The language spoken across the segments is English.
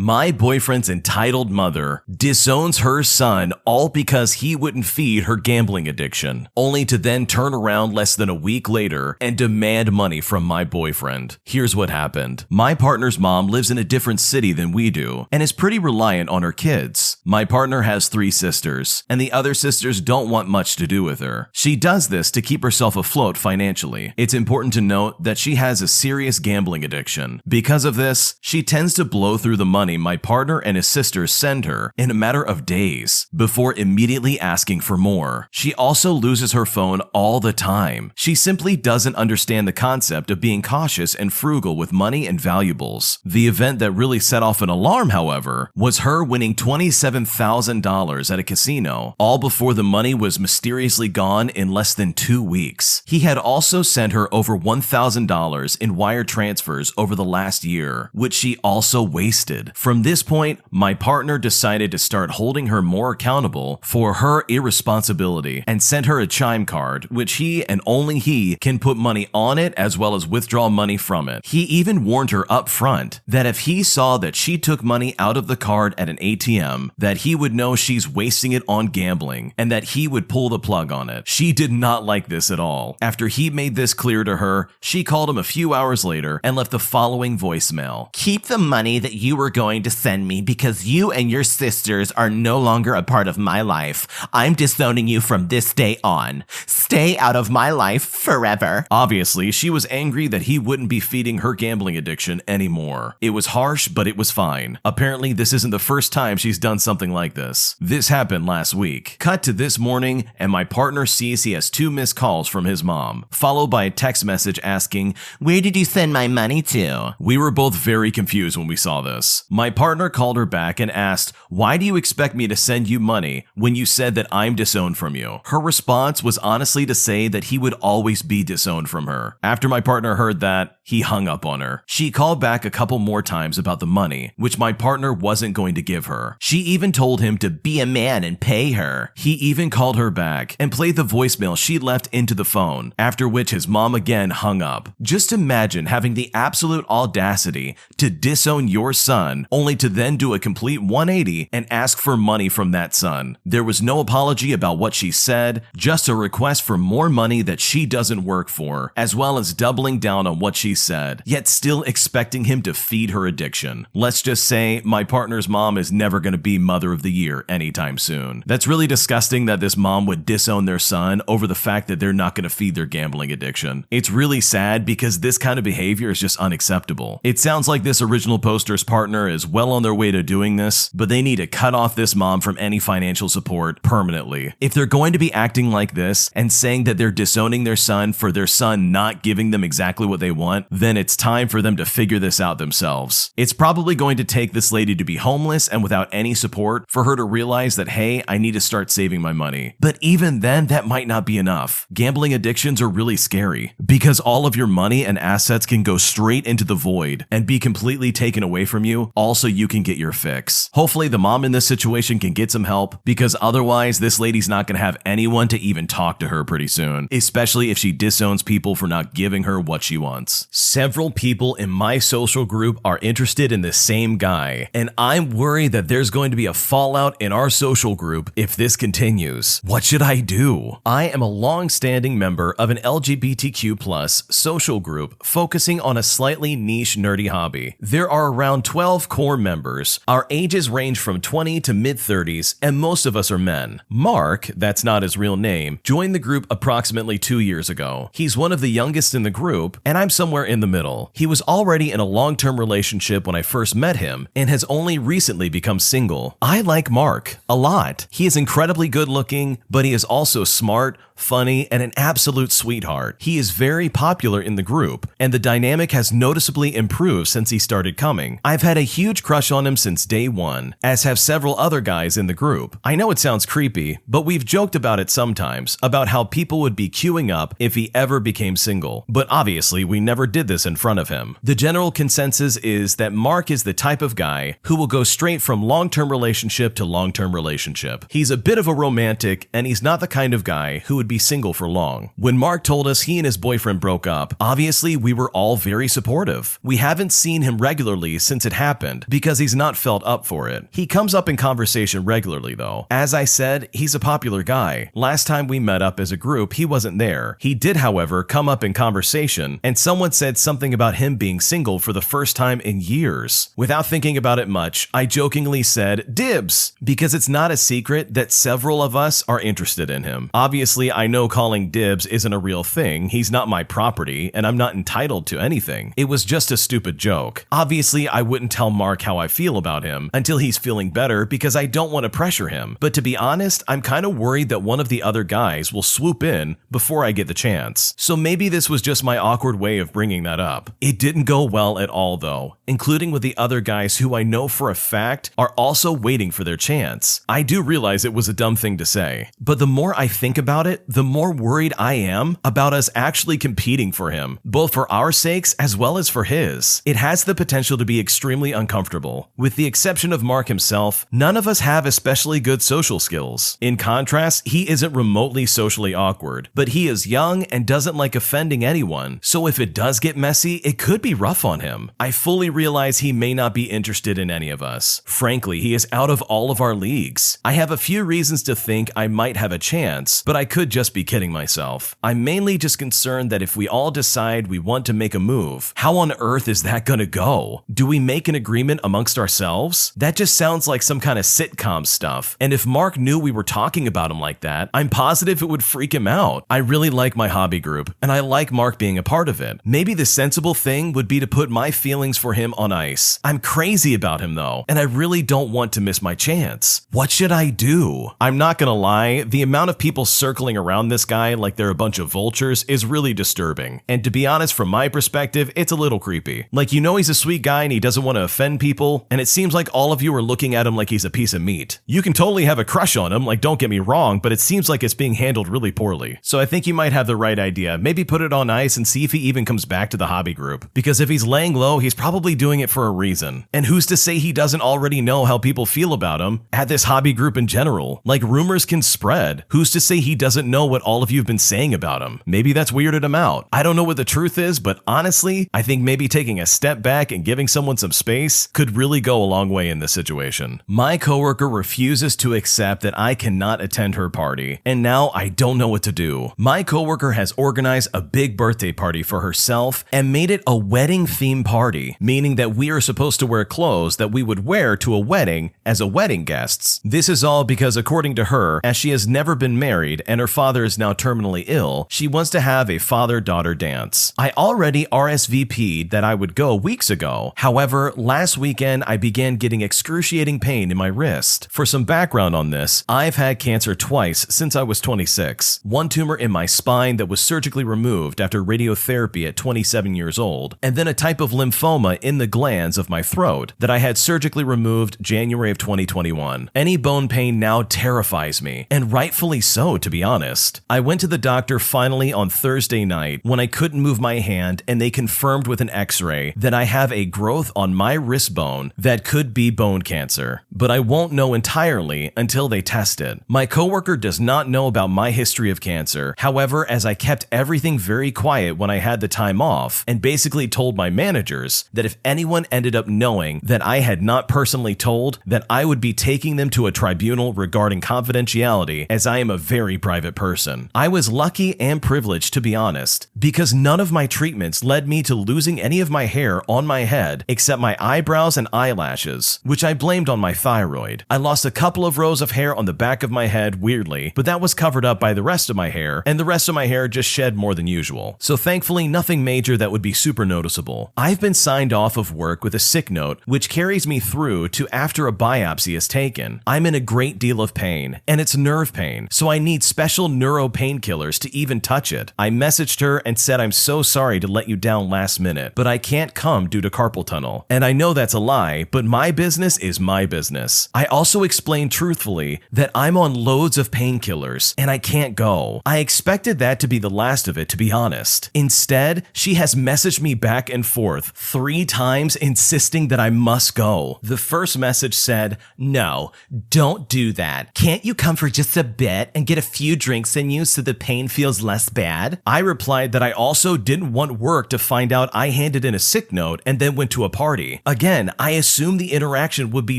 My boyfriend's entitled mother disowns her son all because he wouldn't feed her gambling addiction, only to then turn around less than a week later and demand money from my boyfriend. Here's what happened. My partner's mom lives in a different city than we do and is pretty reliant on her kids. My partner has 3 sisters, and the other sisters don't want much to do with her. She does this to keep herself afloat financially. It's important to note that she has a serious gambling addiction. Because of this, she tends to blow through the money my partner and his sisters send her in a matter of days before immediately asking for more. She also loses her phone all the time. She simply doesn't understand the concept of being cautious and frugal with money and valuables. The event that really set off an alarm, however, was her winning $27,000 at a casino, all before the money was mysteriously gone in less than 2 weeks. He had also sent her over $1,000 in wire transfers over the last year, which she also wasted. From this point, my partner decided to start holding her more accountable for her irresponsibility and sent her a Chime card, which he and only he can put money on it as well as withdraw money from it. He even warned her up front that if he saw that she took money out of the card at an ATM, that he would know she's wasting it on gambling and that he would pull the plug on it. She did not like this at all. After he made this clear to her, she called him a few hours later and left the following voicemail. "Keep the money that you were going to send me because you and your sisters are no longer a part of my life. I'm disowning you from this day on. Stay out of my life forever." Obviously, she was angry that he wouldn't be feeding her gambling addiction anymore. It was harsh, but it was fine. Apparently, this isn't the first time she's done something like this. This happened last week. Cut to this morning, and my partner sees he has 2 missed calls from his mom, followed by a text message asking, "Where did you send my money to?" We were both very confused when we saw this. My partner called her back and asked, "Why do you expect me to send you money when you said that I'm disowned from you?" Her response was honestly to say that he would always be disowned from her. After my partner heard that, he hung up on her. She called back a couple more times about the money, which my partner wasn't going to give her. She even told him to be a man and pay her. He even called her back and played the voicemail she left into the phone, after which his mom again hung up. Just imagine having the absolute audacity to disown your son, only to then do a complete 180 and ask for money from that son. There was no apology about what she said, just a request for more money that she doesn't work for, as well as doubling down on what she said, yet still expecting him to feed her addiction. Let's just say my partner's mom is never going to be Mother of the Year anytime soon. That's really disgusting that this mom would disown their son over the fact that they're not going to feed their gambling addiction. It's really sad because this kind of behavior is just unacceptable. It sounds like this original poster's partner is well on their way to doing this, but they need to cut off this mom from any financial support permanently. If they're going to be acting like this and saying that they're disowning their son for their son not giving them exactly what they want, then it's time for them to figure this out themselves. It's probably going to take this lady to be homeless and without any support for her to realize that, hey, I need to start saving my money. But even then, that might not be enough. Gambling addictions are really scary because all of your money and assets can go straight into the void and be completely taken away from you, also you can get your fix. Hopefully the mom in this situation can get some help because otherwise this lady's not going to have anyone to even talk to her pretty soon, especially if she disowns people for not giving her what she wants. Several people in my social group are interested in the same guy, and I'm worried that there's going to be a fallout in our social group if this continues. What should I do? I am a long-standing member of an LGBTQ+ social group focusing on a slightly niche nerdy hobby. There are around 12 core members. Our ages range from 20 to mid-30s, and most of us are men. Mark, that's not his real name, joined the group approximately 2 years ago. He's one of the youngest in the group, and I'm somewhere in the middle. He was already in a long-term relationship when I first met him, and has only recently become single. I like Mark a lot. He is incredibly good-looking, but he is also smart, funny, and an absolute sweetheart. He is very popular in the group, and the dynamic has noticeably improved since he started coming. I've had a huge crush on him since day one, as have several other guys in the group. I know it sounds creepy, but we've joked about it sometimes, about how people would be queuing up if he ever became single. But obviously, we never did this in front of him. The general consensus is that Mark is the type of guy who will go straight from long-term relationship to long-term relationship. He's a bit of a romantic, and he's not the kind of guy who would be single for long. When Mark told us he and his boyfriend broke up, obviously we were all very supportive. We haven't seen him regularly since it happened because he's not felt up for it. He comes up in conversation regularly though. As I said, he's a popular guy. Last time we met up as a group, he wasn't there. He did, however, come up in conversation, and someone said something about him being single for the first time in years. Without thinking about it much, I jokingly said, "Dibs," because it's not a secret that several of us are interested in him. Obviously, I know calling dibs isn't a real thing. He's not my property, and I'm not entitled to anything. It was just a stupid joke. Obviously, I wouldn't tell Mark how I feel about him until he's feeling better because I don't want to pressure him. But to be honest, I'm kind of worried that one of the other guys will swoop in before I get the chance. So maybe this was just my awkward way of bringing that up. It didn't go well at all though, including with the other guys who I know for a fact are also waiting for their chance. I do realize it was a dumb thing to say, but the more I think about it, the more worried I am about us actually competing for him, both for our sakes as well as for his. It has the potential to be extremely uncomfortable. With the exception of Mark himself, none of us have especially good social skills. In contrast, he isn't remotely socially awkward, but he is young and doesn't like offending anyone, so if it does get messy, it could be rough on him. I fully realize he may not be interested in any of us. Frankly, he is out of all of our leagues. I have a few reasons to think I might have a chance, but I could just be kidding myself. I'm mainly just concerned that if we all decide we want to make a move, how on earth is that gonna go? Do we make an agreement amongst ourselves? That just sounds like some kind of sitcom stuff, and if Mark knew we were talking about him like that, I'm positive it would freak him out. I really like my hobby group, and I like Mark being a part of it. Maybe the sensible thing would be to put my feelings for him on ice. I'm crazy about him though, and I really don't want to miss my chance. What should I do? I'm not gonna lie, the amount of people circling around this guy like they're a bunch of vultures is really disturbing. And to be honest, from my perspective, it's a little creepy. Like, you know he's a sweet guy and he doesn't want to offend people, and it seems like all of you are looking at him like he's a piece of meat. You can totally have a crush on him, like, don't get me wrong, but it seems like it's being handled really poorly. So I think you might have the right idea. Maybe put it on ice and see if he even comes back to the hobby group. Because if he's laying low, he's probably doing it for a reason. And who's to say he doesn't already know how people feel about him at this hobby group in general? Like, rumors can spread. Who's to say he doesn't know what all of you have been saying about him? Maybe that's weirded him out. I don't know what the truth is, but honestly, I think maybe taking a step back and giving someone some space could really go a long way in this situation. My coworker refuses to accept that I cannot attend her party, and now I don't know what to do. My coworker has organized a big birthday party for herself and made it a wedding theme party, meaning that we are supposed to wear clothes that we would wear to a wedding as a wedding guests. This is all because, according to her, as she has never been married and her father is now terminally ill, she wants to have a father-daughter dance. I already RSVP'd that I would go weeks ago. However, last weekend I began getting excruciating pain in my wrist. For some background on this, I've had cancer twice since I was 26. One tumor in my spine that was surgically removed after radiotherapy at 27 years old, and then a type of lymphoma in the glands of my throat that I had surgically removed January of 2021. Any bone pain now terrifies me, and rightfully so, to be honest. I went to the doctor finally on Thursday night when I couldn't move my hand, and they confirmed with an x-ray that I have a growth on my wrist bone that could be bone cancer, but I won't know entirely until they test it. My coworker does not know about my history of cancer. However, as I kept everything very quiet when I had the time off and basically told my managers that if anyone ended up knowing that I had not personally told, that I would be taking them to a tribunal regarding confidentiality, as I am a very private person. I was lucky and privileged, to be honest, because none of my treatments led me to losing any of my hair on my head except my eyebrows and eyelashes, which I blamed on my thyroid. I lost a couple of rows of hair on the back of my head weirdly, but that was covered up by the rest of my hair, and the rest of my hair just shed more than usual. So thankfully, nothing major that would be super noticeable. I've been signed off of work with a sick note, which carries me through to after a biopsy is taken. I'm in a great deal of pain, and it's nerve pain, so I need special neuro painkillers to even touch it. I messaged her and said I'm so sorry to let you down last minute, but I can't come due to carpal tunnel. And I know that's a lie, but my business is my business. I also explained truthfully that I'm on loads of painkillers and I can't go. I expected that to be the last of it, to be honest. Instead, she has messaged me back and forth 3 times insisting that I must go. The first message said, "No, don't do that. Can't you come for just a bit and get a few drinks drinks in you so the pain feels less bad? I replied that I also didn't want work to find out I handed in a sick note and then went to a party. Again, I assumed the interaction would be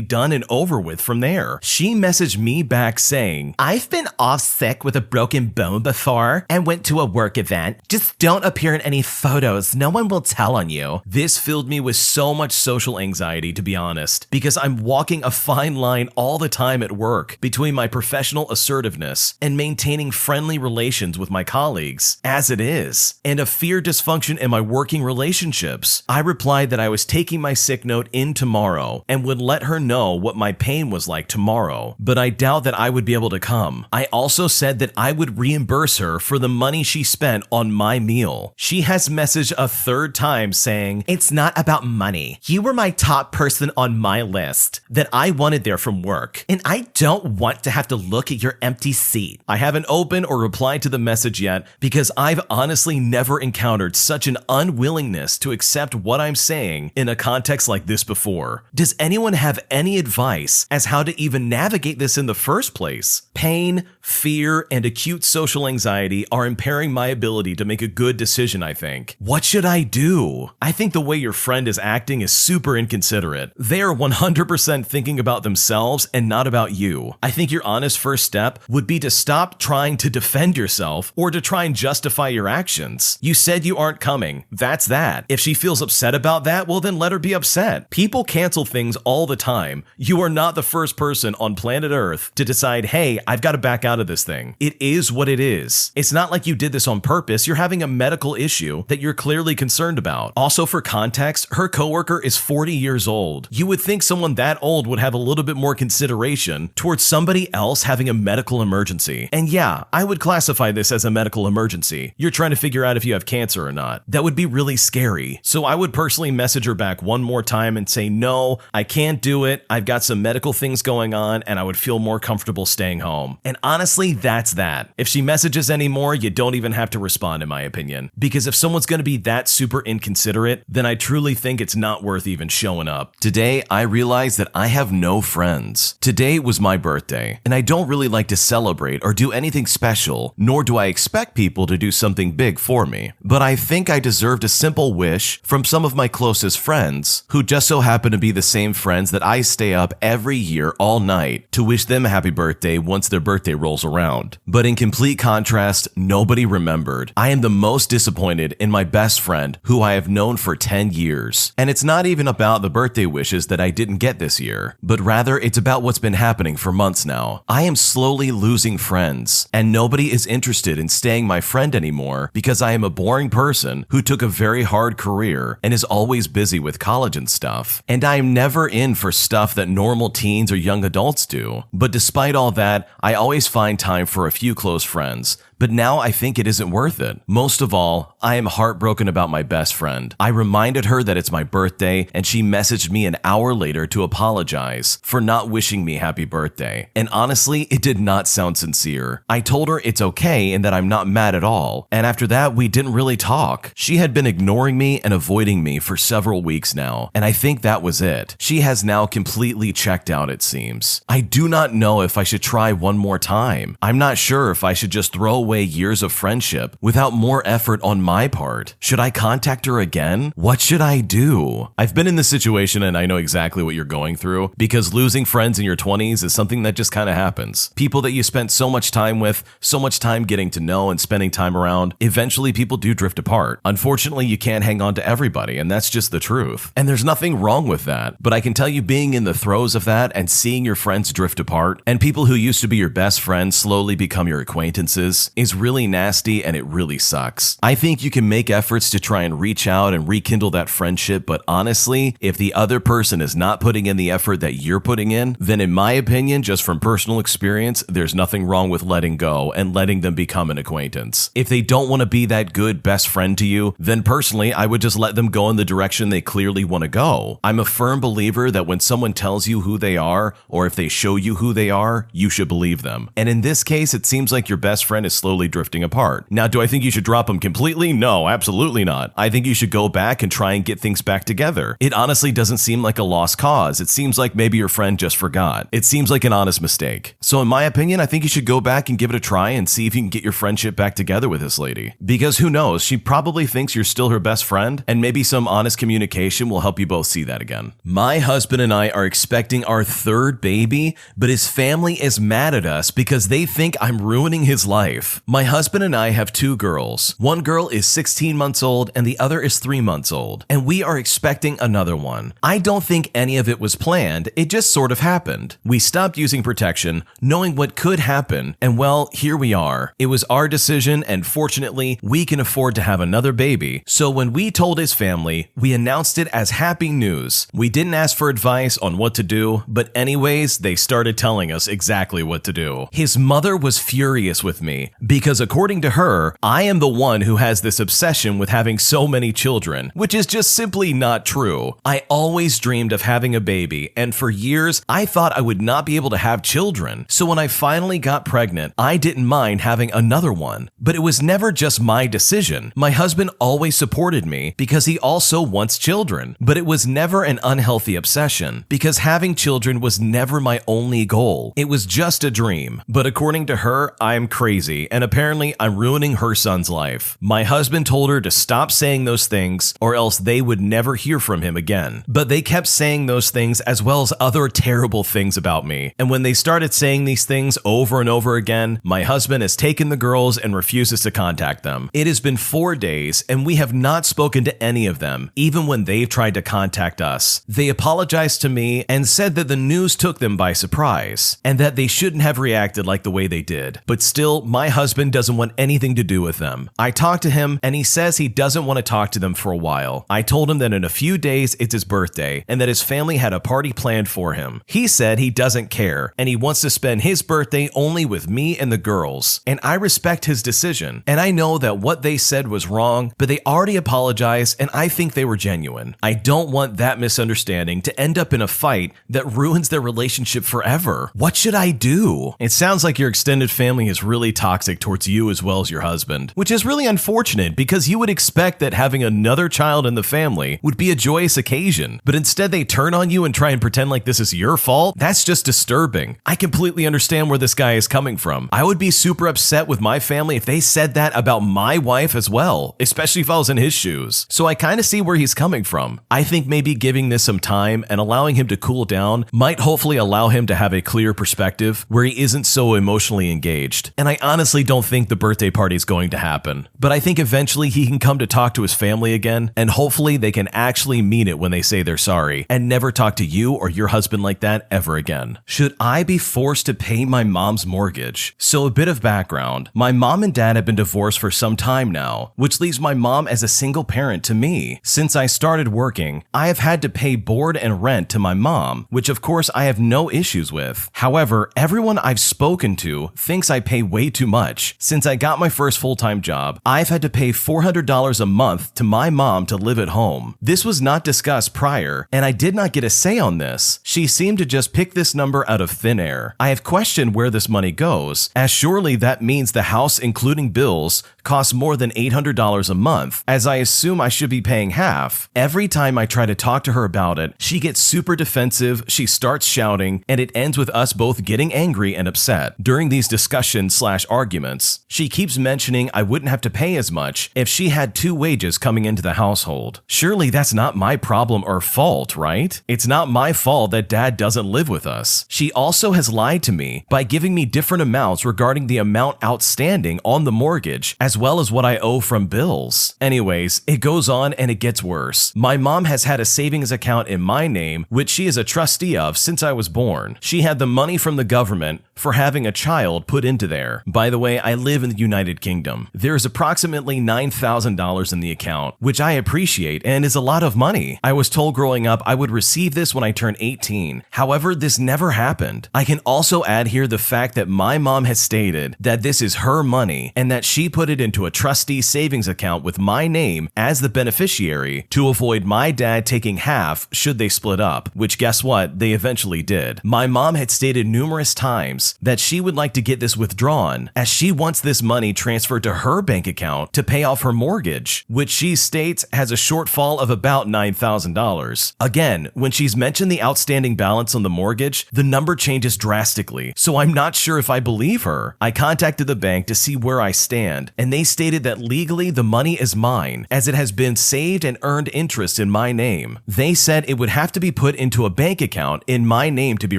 done and over with from there. She messaged me back saying, I've been off sick with a broken bone before and went to a work event. Just don't appear in any photos. No one will tell on you. This filled me with so much social anxiety, to be honest, because I'm walking a fine line all the time at work between my professional assertiveness and maintaining friendly relations with my colleagues, as it is, and a fear dysfunction in my working relationships. I replied that I was taking my sick note in tomorrow and would let her know what my pain was like tomorrow, but I doubt that I would be able to come. I also said that I would reimburse her for the money she spent on my meal. She has messaged a third time saying, it's not about money. You were my top person on my list that I wanted there from work, and I don't want to have to look at your empty seat. I haven't opened or replied to the message yet because I've honestly never encountered such an unwillingness to accept what I'm saying in a context like this before. Does anyone have any advice as how to even navigate this in the first place? Pain, fear, and acute social anxiety are impairing my ability to make a good decision, I think. What should I do? I think the way your friend is acting is super inconsiderate. They are 100% thinking about themselves and not about you. I think your honest first step would be to stop trying to defend yourself or to try and justify your actions. You said you aren't coming. That's that. If she feels upset about that, well then let her be upset. People cancel things all the time. You are not the first person on planet Earth to decide, hey, I've got to back out of this thing. It is what it is. It's not like you did this on purpose. You're having a medical issue that you're clearly concerned about. Also, for context, her coworker is 40 years old. You would think someone that old would have a little bit more consideration towards somebody else having a medical emergency. And yeah, I would classify this as a medical emergency. You're trying to figure out if you have cancer or not. That would be really scary. So I would personally message her back one more time and say, no, I can't do it. I've got some medical things going on and I would feel more comfortable staying home. And honestly, that's that. If she messages anymore, you don't even have to respond, in my opinion. Because if someone's going to be that super inconsiderate, then I truly think it's not worth even showing up. Today, I realized that I have no friends. Today was my birthday, and I don't really like to celebrate or do anything special, nor do I expect people to do something big for me. But I think I deserved a simple wish from some of my closest friends, who just so happen to be the same friends that I stay up every year all night to wish them a happy birthday once their birthday rolls around. But in complete contrast, nobody remembered. I am the most disappointed in my best friend, who I have known for 10 years. And it's not even about the birthday wishes that I didn't get this year, but rather it's about what's been happening for months now. I am slowly losing friends, and nobody is interested in staying my friend anymore because I am a boring person who took a very hard career and is always busy with college and stuff. And I am never in for stuff that normal teens or young adults do. But despite all that, I always find time for a few close friends. But now I think it isn't worth it. Most of all, I am heartbroken about my best friend. I reminded her that it's my birthday, and she messaged me an hour later to apologize for not wishing me happy birthday. And honestly, it did not sound sincere. I told her it's okay and that I'm not mad at all. And after that, we didn't really talk. She had been ignoring me and avoiding me for several weeks now, and I think that was it. She has now completely checked out, it seems. I do not know if I should try one more time. I'm not sure if I should just throw away years of friendship without more effort on my part. Should I contact her again? What should I do? I've been in this situation and I know exactly what you're going through, because losing friends in your 20s is something that just kind of happens. People that you spent so much time with, so much time getting to know and spending time around, eventually people do drift apart. Unfortunately, you can't hang on to everybody, and that's just the truth. And there's nothing wrong with that, but I can tell you, being in the throes of that and seeing your friends drift apart and people who used to be your best friends slowly become your acquaintances is really nasty, and it really sucks. I think you can make efforts to try and reach out and rekindle that friendship, but honestly, if the other person is not putting in the effort that you're putting in, then in my opinion, just from personal experience, there's nothing wrong with letting go and letting them become an acquaintance. If they don't want to be that good best friend to you, then personally, I would just let them go in the direction they clearly want to go. I'm a firm believer that when someone tells you who they are, or if they show you who they are, you should believe them. And in this case, it seems like your best friend is slowly slowly drifting apart. Now, do I think you should drop him completely? No, absolutely not. I think you should go back and try and get things back together. It honestly doesn't seem like a lost cause. It seems like maybe your friend just forgot. It seems like an honest mistake. So in my opinion, I think you should go back and give it a try and see if you can get your friendship back together with this lady. Because who knows, she probably thinks you're still her best friend, and maybe some honest communication will help you both see that again. My husband and I are expecting our third baby, but his family is mad at us because they think I'm ruining his life. My husband and I have two girls. One girl is 16 months old and the other is 3 months old, and we are expecting another one. I don't think any of it was planned, it just sort of happened. We stopped using protection, knowing what could happen, and well, here we are. It was our decision, and fortunately, we can afford to have another baby. So when we told his family, we announced it as happy news. We didn't ask for advice on what to do, but anyways, they started telling us exactly what to do. His mother was furious with me because according to her, I am the one who has this obsession with having so many children, which is just simply not true. I always dreamed of having a baby, and for years, I thought I would not be able to have children. So when I finally got pregnant, I didn't mind having another one. But it was never just my decision. My husband always supported me because he also wants children. But it was never an unhealthy obsession because having children was never my only goal. It was just a dream. But according to her, I'm crazy, and apparently I'm ruining her son's life. My husband told her to stop saying those things or else they would never hear from him again. But they kept saying those things as well as other terrible things about me. And when they started saying these things over and over again, my husband has taken the girls and refuses to contact them. It has been 4 days and we have not spoken to any of them, even when they've tried to contact us. They apologized to me and said that the news took them by surprise and that they shouldn't have reacted like the way they did. But still, my husband doesn't want anything to do with them. I talked to him and he says he doesn't want to talk to them for a while. I told him that in a few days it's his birthday and that his family had a party planned for him. He said he doesn't care and he wants to spend his birthday only with me and the girls. And I respect his decision. And I know that what they said was wrong, but they already apologized and I think they were genuine. I don't want that misunderstanding to end up in a fight that ruins their relationship forever. What should I do? It sounds like your extended family is really toxic towards you as well as your husband, which is really unfortunate because you would expect that having another child in the family would be a joyous occasion, but instead they turn on you and try and pretend like this is your fault. That's just disturbing. I completely understand where this guy is coming from. I would be super upset with my family if they said that about my wife as well, especially if I was in his shoes. So I kind of see where he's coming from. I think maybe giving this some time and allowing him to cool down might hopefully allow him to have a clear perspective where he isn't so emotionally engaged. And I honestly don't think the birthday party is going to happen, but I think eventually he can come to talk to his family again, and hopefully they can actually mean it when they say they're sorry and never talk to you or your husband like that ever again. Should I be forced to pay my mom's mortgage? So a bit of background. My mom and dad have been divorced for some time now, which leaves my mom as a single parent to me. Since I started working, I have had to pay board and rent to my mom, which of course I have no issues with. However, everyone I've spoken to thinks I pay way too much. Since I got my first full-time job, I've had to pay $400 a month to my mom to live at home. This was not discussed prior, and I did not get a say on this. She seemed to just pick this number out of thin air. I have questioned where this money goes, as surely that means the house, including bills, costs more than $800 a month, as I assume I should be paying half. Every time I try to talk to her about it, she gets super defensive, she starts shouting, and it ends with us both getting angry and upset. During these discussions/arguments, she keeps mentioning I wouldn't have to pay as much if she had 2 wages coming into the household. Surely that's not my problem or fault, right? It's not my fault that dad doesn't live with us. She also has lied to me by giving me different amounts regarding the amount outstanding on the mortgage, as well as what I owe from bills. Anyways, it goes on and it gets worse. My mom has had a savings account in my name, which she is a trustee of since I was born. She had the money from the government for having a child put into there. By the way, I live in the United Kingdom. There is approximately $9,000 in the account, which I appreciate and is a lot of money. I was told growing up I would receive this when I turn 18. However, this never happened. I can also add here the fact that my mom has stated that this is her money and that she put it into a trustee savings account with my name as the beneficiary to avoid my dad taking half should they split up, which guess what? They eventually did. My mom had stated numerous times that she would like to get this withdrawn as she wants this money transferred to her bank account to pay off her mortgage, which she states has a shortfall of about $9,000. Again, when she's mentioned the outstanding balance on the mortgage, the number changes drastically, so I'm not sure if I believe her. I contacted the bank to see where I stand, and they stated that legally the money is mine as it has been saved and earned interest in my name. They said it would have to be put into a bank account in my name to be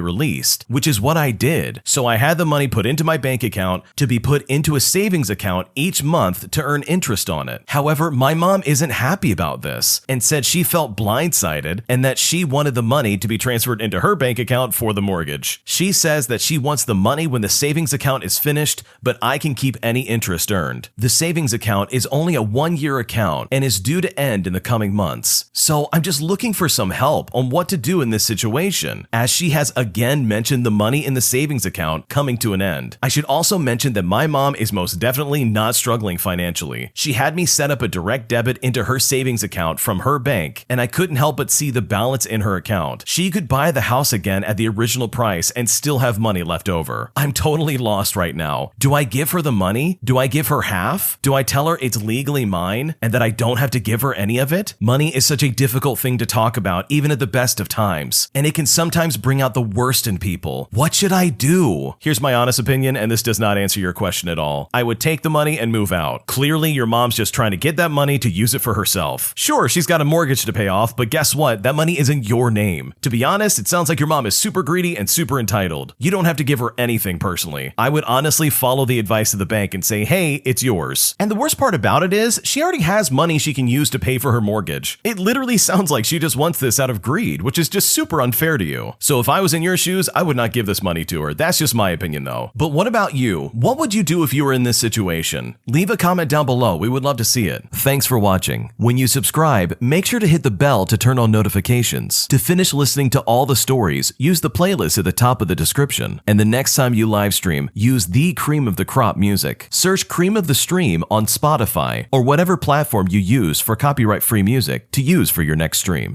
released, which is what I did. So I had the money put into my bank account to be put into a savings account each month to earn interest on it. However, my mom isn't happy about this and said she felt blindsided and that she wanted the money to be transferred into her bank account for the mortgage. She says that she wants the money when the savings account is finished, but I can keep any interest earned. The savings account is only a 1-year account and is due to end in the coming months. So I'm just looking for some help on what to do in this situation, as she has again mentioned the money in the savings account coming to an end. I should also mention that my mom is most definitely not struggling financially. She had me set up a direct debit into her savings account from her bank, and I couldn't help but see the balance in her account. She could buy the house again at the original price and still have money left over. I'm totally lost right now. Do I give her the money? Do I give her half? Do I tell her it's legally mine and that I don't have to give her any of it? Money is such a difficult thing to talk about even at the best of times, and it can sometimes bring out the worst in people. What should I do? Here's my honest opinion, and this does not answer your question at all. I would take the money and move out. Clearly, your mom's just trying to get that money to use it for herself. Sure, she's got a mortgage to pay off, but guess what? That money is in your name. To be honest, it sounds like your mom is super greedy and super entitled. You don't have to give her anything personally. I would honestly follow the advice of the bank and say, hey, it's yours. And the worst part about it is, she already has money she can use to pay for her mortgage. It literally sounds like she just wants this out of greed, which is just super unfair to you. So if I was in your shoes, I would not give this money to her. That's just my opinion though. But what about you? What would you do if you were in this situation? Leave a comment down below. We would love to see it. Thanks for watching. When you subscribe, make sure to hit the bell to turn on notifications. To finish listening to all the stories, use the playlist at the top of the description. And the next time you live stream, use the Cream of the Crop music. Search Cream of the Stream on Spotify or whatever platform you use for copyright-free music to use for your next stream.